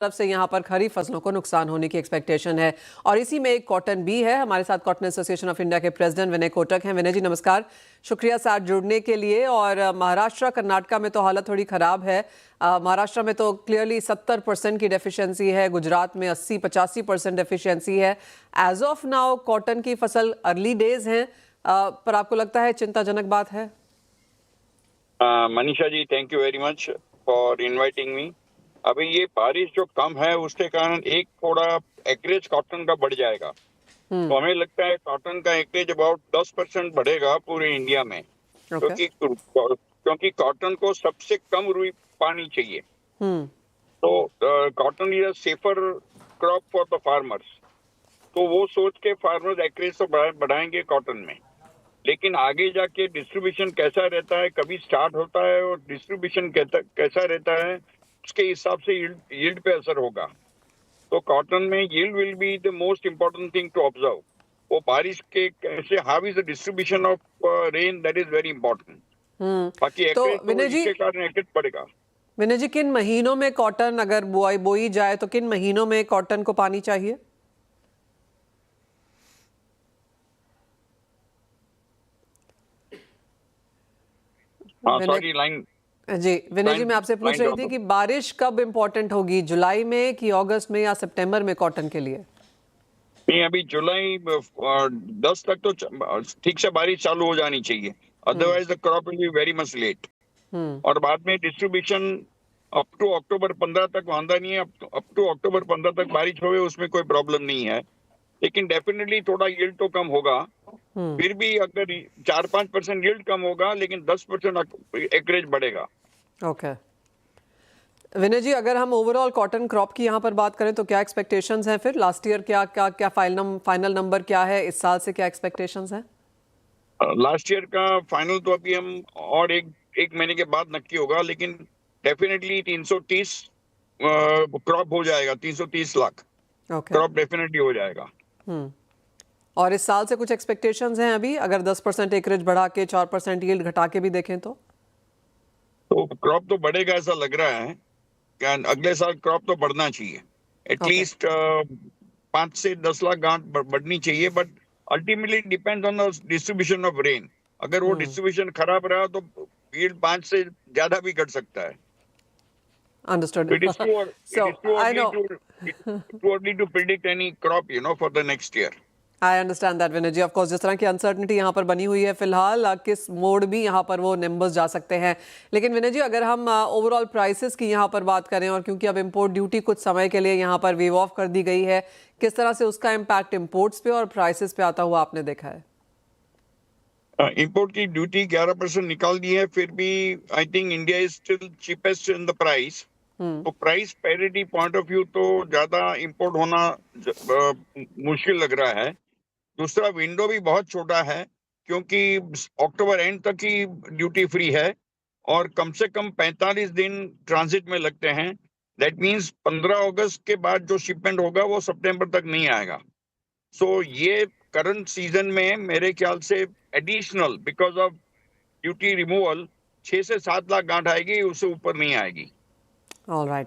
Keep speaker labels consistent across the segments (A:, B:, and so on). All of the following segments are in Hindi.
A: तरफ से यहाँ पर खरीफ फसलों को नुकसान होने की एक्सपेक्टेशन है और इसी में एक कॉटन भी है। हमारे साथ कॉटन एसोसिएशन ऑफ इंडिया के प्रेसिडेंट विनय कोटक हैं। विनय जी नमस्कार, शुक्रिया साथ जुड़ने के लिए। और महाराष्ट्र कर्नाटका में तो हालत थोड़ी ख़राब है। महाराष्ट्र में तो क्लियरली 70% की डेफिशिएंसी है, गुजरात में 80-85% डेफिशिएंसी है। एज ऑफ नाउ कॉटन की फसल अर्ली डेज हैं, पर आपको लगता है चिंताजनक बात है?
B: Manisha ji, thank you very much for inviting me. अभी ये बारिश जो कम है उसके कारण एक थोड़ा एकरेज कॉटन का बढ़ जाएगा, तो हमें लगता है कॉटन का एकरेज अबाउट 10% बढ़ेगा पूरे इंडिया में, क्योंकि कॉटन को सबसे कम रुई पानी चाहिए। तो cotton is a safer crop for the farmers, तो वो सोच के फार्मर्स एकरेज तो बढ़ाएंगे कॉटन में। लेकिन आगे जाके डिस्ट्रीब्यूशन कैसा रहता है, कभी स्टार्ट होता है और डिस्ट्रीब्यूशन कैसा रहता है, उसके हिसाब से यील्ड पे असर होगा। तो कॉटन में yield will be the most important thing to observe. वो बारिश के कैसे, how is the distribution of rain, that is very important. बाकी
A: तो
B: विनय जी, इसके कारण एकरेज पड़ेगा।
A: विनय जी, किन महीनों में कॉटन अगर बोई जाए तो किन महीनों में कॉटन को पानी चाहिए?
B: सॉरी, लाइन
A: जी विनय जी, मैं आपसे पूछ रही थी कि बारिश कब इम्पोर्टेंट होगी, जुलाई में कि अगस्त में या सितंबर में कॉटन के लिए?
B: नहीं, अभी जुलाई 10 तक तो ठीक से बारिश चालू हो जानी चाहिए, otherwise the crop will be very much late. और बाद में डिस्ट्रीब्यूशन अप टू अक्टूबर 15 तक वांदा नहीं है। अप टू अक्टूबर 15 तक बारिश होवे उसमें कोई प्रॉब्लम नहीं है, लेकिन डेफिनेटली थोड़ा यील्ड तो कम होगा। फिर भी अगर 4-5% यील्ड कम होगा, लेकिन 10% एकरेज बढ़ेगा।
A: ओके विनय जी, अगर हम ओवरऑल कॉटन क्रॉप की यहाँ पर बात करें तो क्या एक्सपेक्टेशंस हैं? फिर लास्ट ईयर क्या फाइनल नंबर क्या है, इस साल से क्या एक्सपेक्टेशंस हैं?
B: लास्ट ईयर का फाइनल तो अभी हम और एक महीने के बाद नक्की होगा, लेकिन डेफिनेटली 330 क्रॉप हो जाएगा। 330 लाख क्रॉप डेफिनेटली हो जाएगा।
A: और इस साल से कुछ एक्सपेक्टेशंस हैं अभी, अगर 10% एकरेज बढ़ा के 4% यील्ड घटा के भी देखें तो
B: क्रॉप तो बढ़ेगा ऐसा लग रहा है। क्या अगले साल क्रॉप तो बढ़ना चाहिए, एटलीस्ट 5 से 10 लाख गांठ बढ़नी चाहिए, but ultimately depends on the distribution of rain. अगर वो डिस्ट्रीब्यूशन खराब रहा तो यील्ड 5 से ज्यादा भी घट सकता है।
A: Understood.
B: It is too early to predict any crop, for the next year.
A: I understand that Vinay ji. Of course जिस तरह की अनसर्टनिटी यहाँ पर बनी हुई है फिलहाल, किस मोड भी यहाँ पर वो नंबर्स जा सकते हैं। लेकिन विनय जी, अगर हम ओवरऑल प्राइसेस की यहाँ पर बात करें, और क्योंकि अब इंपोर्ट ड्यूटी कुछ समय के लिए यहाँ पर वेव ऑफ कर दी गई है, किस तरह से उसका इम्पैक्ट इंपोर्ट्स पे और प्राइसेस पे आता हुआ आपने देखा है?
B: इंपोर्ट की ड्यूटी 11% निकाल दी है, फिर भी I think India is still cheapest in the price. तो price parity point of view तो ज्यादा इंपोर्ट होना मुश्किल लग रहा है। दूसरा, विंडो भी बहुत छोटा है, क्योंकि अक्टूबर एंड तक ही ड्यूटी फ्री है और कम से कम 45 दिन ट्रांजिट में लगते हैं। दैट मींस 15 अगस्त के बाद जो शिपमेंट होगा वो सितंबर तक नहीं आएगा। सो ये करंट सीजन में मेरे ख्याल से additional, because of duty removal, 6 से 7 लाख गांठ आएगी, उससे ऊपर नहीं आएगी।
A: Alright,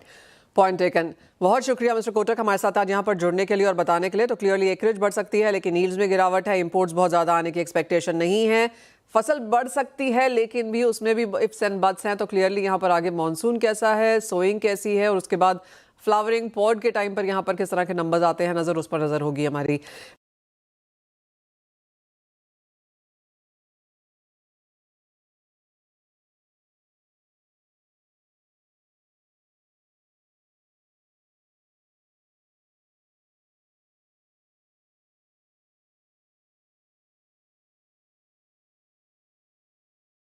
A: point taken. बहुत शुक्रिया मिस्टर कोटक हमारे साथ आज यहाँ पर जुड़ने के लिए और बताने के लिए। तो क्लियरली एकरेज बढ़ सकती है, लेकिन यील्ड्स में गिरावट है, इंपोर्ट्स बहुत ज़्यादा आने की एक्सपेक्टेशन नहीं है। फसल बढ़ सकती है, लेकिन भी उसमें भी इफ्स एंड बट्स हैं। तो क्लियरली यहाँ पर आगे मॉनसून कैसा है, सोइंग कैसी है, और उसके बाद फ्लावरिंग पॉड के टाइम पर यहाँ पर किस तरह के नंबर्स आते हैं, उस पर नज़र होगी हमारी।